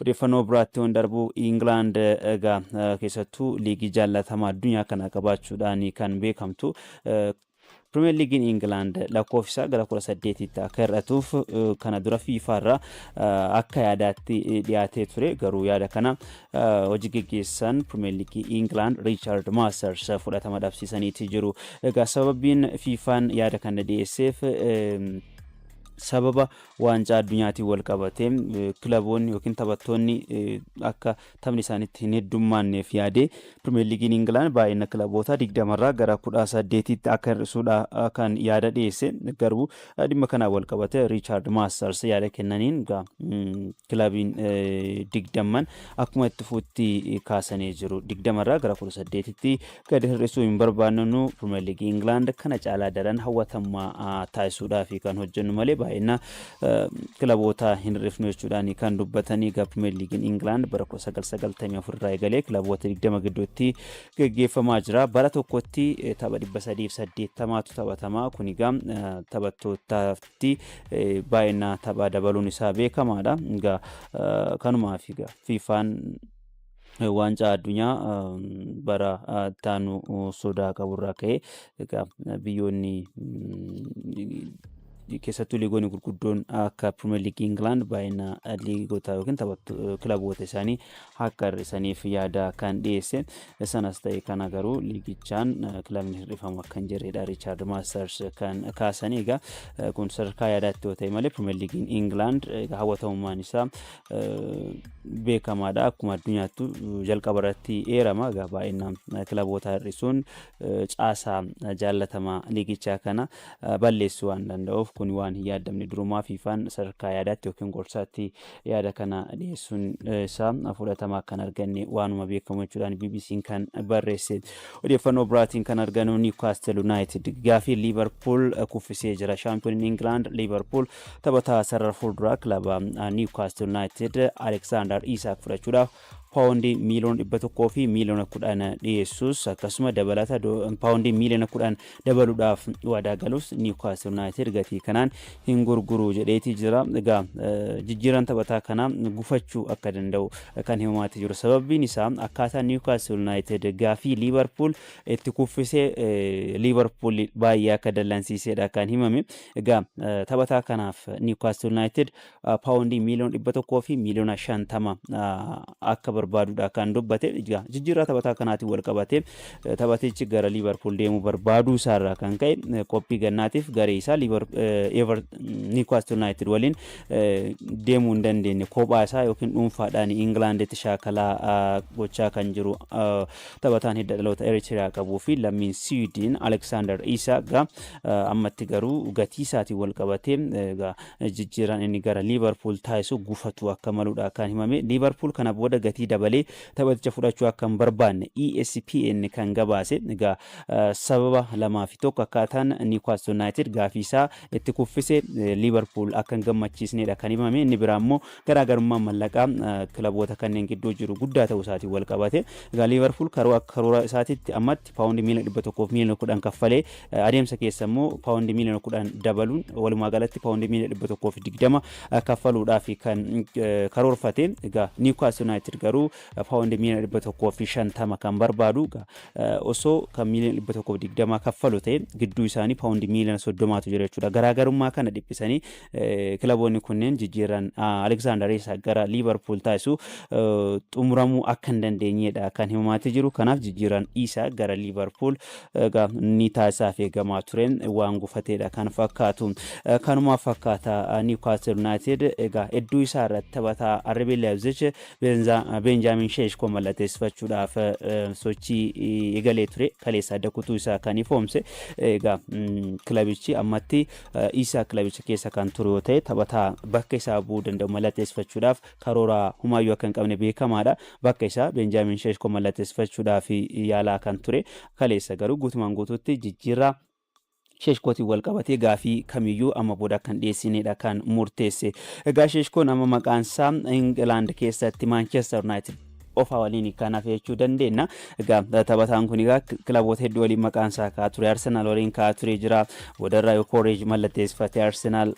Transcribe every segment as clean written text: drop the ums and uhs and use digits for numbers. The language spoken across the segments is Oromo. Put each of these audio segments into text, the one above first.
Odeeffannoo biraatti waan darbu England egaa keessattuu liigii jaallatamaa addunyaa kana qabaachuudhaan kan beekamtu. Premier League in England lakkoofsa gara 18tti akka hir'atuuf kana dura FIFA irraa akka yaadaatti dhiyaatee ture. Garuu yaada kana hojii gaggeessan Premier League England Richard Masters fudhatama dhabsiisaniiti jiru. Egaa sababiin FIFAn yaada kana dhiyeesseef sababa waancaa addunyaatiin wal qabatee kilaboonni yookiin taphattoonni akka taphni isaaniitti hin heddummaanneef yaadee Premier League in England baay'ina kilaboota 20 irraa gara 18tti akka hir'isuudha kan yaada dhiyeesse. Garuu dhimma kana wal qabatee Richard Masters yaada kennaniin kilabiin 20 akkuma itti fuutti kaasanii jiru. 20 irraa gara 18tti gadi hir'isuu hin barbaannu. Premier League England kana caalaa daran hawwatamummaa taasisuudhaaf kan hojjennu malee baay'ina kilaboota hin hir'ifnu jechuudhaan kan dubbatanii. Premier League in England bara 1994 irraa eegalee kilaboota 20 gidduutti gaggeeffamaa jira. Bara tokkotti tapha 380tu taphatamaa. Kun egaa taphattootaatti baay'ina taphaa dabaluun isaa beekamaadha. Egaa kanumaaf egaa FIFAn waancaa addunyaa bara taanu sodaa qaburraa ka'ee egaa biyyoonni keessattuu liigoonni gurguddoon akka Premier League England baay'ina liigota yookiin kilaboota isaanii akka hir'isaniif yaada kan dhiyeesse. Sanas ta'e kana garuu liigichaan kilabni hir'ifamu akka hin jirredha Richard Masters kan kaasanii. Egaa kun sadarkaa yaadaatti yoo ta'e malee Premier League England hawwatamummaan isaa beekamaadha. Akkuma addunyaattu jalqaba irratti eerama. Egaa baay'ina kilaboota hir'isuun caasaa jaallatamaa liigichaa kana balleessuu waan danda'uuf kun waan hin yaadamne durumaa FIFAn sadarkaa yaadaatti yookiin gorsaatti yaada kana dhiyeessuun isaa fudhatama kan arganne waanuma beekamu jechuudhaan BBC'n kan barreesse. Odeeffannoo biraatiin kan arganu Newcastle United gaafii Liverpool kuffisee jira. Shaampiyooniin England Liverpool taphataa sarara fuulduraa kilaba Newcastle United Alexander Isak fudhachuudhaaf paawundii miiliyoona 100 fi miiliyoona 10 dhiyeessus akkasuma dabalata paawundii miiliyoona 10 dabaluudhaaf waadaa galus Newcastle United gatii kanaan hin gurguru jedheeti jira. Egaa jijjiiraan taphataa kana gufachuu akka danda'u kan himamaa jiru. Sababiin isaa akkaataa Newcastle United gaafii Liverpool itti kuffisee Liverpool baay'ee akka dallansiisedha kan himame. Egaa taphataa kanaaf Newcastle United paawundii miiliyoona 100 fi miiliyoona 50 akka barbaaduudha kan dubbate. Jijjiirraa taphataa kanaatiin wal qabatee taphatichi gara Liverpool deemuu barbaaduu isaarraa kan ka'e qophii gannaatiif garee isaa Newcastle United waliin deemuu hin dandeenye kophaa isaa yookiin dhuunfaadhaan Englanditti shaakalaa gochaa kan jiru taphataan hidda dhaloota Eritrea qabuu fi lammiin Sweden Alexander Isak ammatti garuu gatii isaatiin wal qabatee jijjiirraan inni gara Liverpool taasisu gufatu akka maluudha kan himame. Liverpool kana booda gatii dabalee taphaticha fudhachuu akka hin barbaanne ESPN kan gabaase. Egaa sababa lamaa fi tokko akkaataan Newcastle United gaafii isaa itti kuffise Liverpool akka hin gammachiisnedha kan himame. Inni biraa immoo garaagarummaan mallaqaa kilaboota kanneen gidduu jiru guddaa ta'uu isaatiin wal qabate. Egaa Liverpool karoora isaatiitti ammatti paawundii miiliyoona 100 fi miiliyoona 10 kaffalee adeemsa keessa immoo paawundii miiliyoona 10 dabaluun walumaa galatti paawundii miiliyoona 120 kaffaluudhaaf kan karoorfate. Egaa Newcastle United garuu paawundii miiliyoona 150 kan barbaadu. Osoo kan miiliyoona 120 kaffalu ta'e gidduu isaanii paawundii miiliyoona 30tu jira jechuudha. Garaagarummaa kana dhiphisanii kilaboonni kunneen jijjiirran Alexander Isak gara Liverpool taasisu xumuramuu akka hin dandeenyedha kan himamaa jiru. Kanaaf jijjiirran Isak gara Liverpool ni taasisaaf eegamaa ture waan gufateedha kan fakkaatu. Kanumaa fakkaata Newcastle United egaa hedduu isaa irratti taphataa RB Leipzig Benjamin Šeško mallatteessifachuudhaaf sochii eegalee ture. Kaleessa adda kutuu isaa kan ifoomse. Egaa kilabichi ammatti Isak kilabicha keessa kan ture yoo ta'e taphataa bakka isaa bu'uu danda'u mallatteessifachuudhaaf karoora humaayyuu akka hin qabne beekamaadha. Bakka isaa Benjamin Šeško mallatteessifachuudhaaf yaalaa kan ture. Kaleessa garuu guutumaan guutuutti jijjiirraa Šeškootiin wal qabatee gaafii kamiyyuu amma booda kan dhiyeessinedha kan murteesse. Egaa Šeškoon amma maqaan isaa England keessatti Manchester United qofa waliin kan hafe jechuu dandeenya. Egaa taphataan kun egaa kilaboota hedduu waliin maqaan isaa ka'aa ture. Arsenaal waliin ka'aa ture jira. Boodarraa Yokoreej mallatteessifatee Arsenaal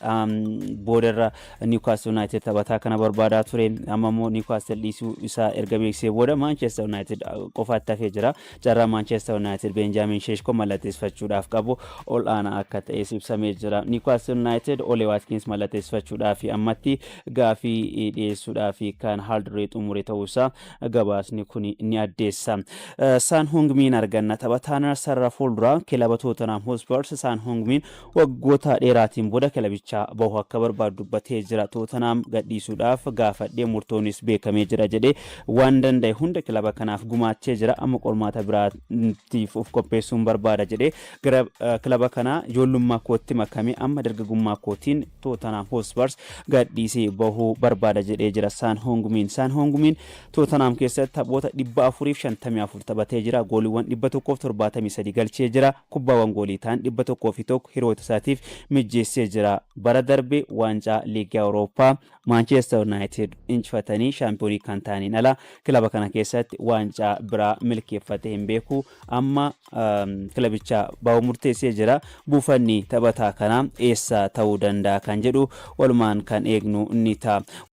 boodarraa Newcastle United taphataa kana barbaadaa ture. Amma immoo Newcastle dhiisuu isaa erga beeksisee booda Manchester United qofaatti hafee jira. Carraa Manchester United Benjamin Sheshko mallatteessifachuudhaaf qabu ol aanaa akka ta'e ibsamee jira. Newcastle United Ole Watkins mallatteessifachuudhaaf ammatti gaafii dhiyeessuudhaaf kan haalduree xumure ta'uusaa gabaasni kun ni addeessa. San Heung-min arganna taphataan sarara fuulduraa kilaba Tottenham Hotspur San Heung-min waggoota dheeraatiin booda kilabichaa bahu akka barbaadu dubbatee jira. Tottenham gadhiisuudhaaf gaafadhee murtoonis beekamee jira jedhee waan danda'e hunda kilaba kanaaf gumaachee jira. Amma qormaata biraatiif of qopheessuun barbaada jedhee gara kilaba kanaa ijoollummaa kootti makamee amma dargaggummaa kootiin Tottenham Hotspur gadhiisee bahuu barbaada jedhee jira. San Heung-min Tottenham keessatti taphoota 454 taphatee jira. Gooliiwwan 173 galchee jira. Kubbaawwan goolii ta'an 101 hiriyoota isaatiif mijjeessee jira. Bara darbe waancaa liigii Awurooppaa Manchester United injifatanii shaampiyoonii kan ta'aniin ala kilaba kana keessatti waancaa biraa milkeeffatee hin beeku. Amma kilabicha bahu murteessee jira. Buufanni taphataa kana eessa ta'uu danda'a kan jedhu walumaan kan eegnu ni ta'a.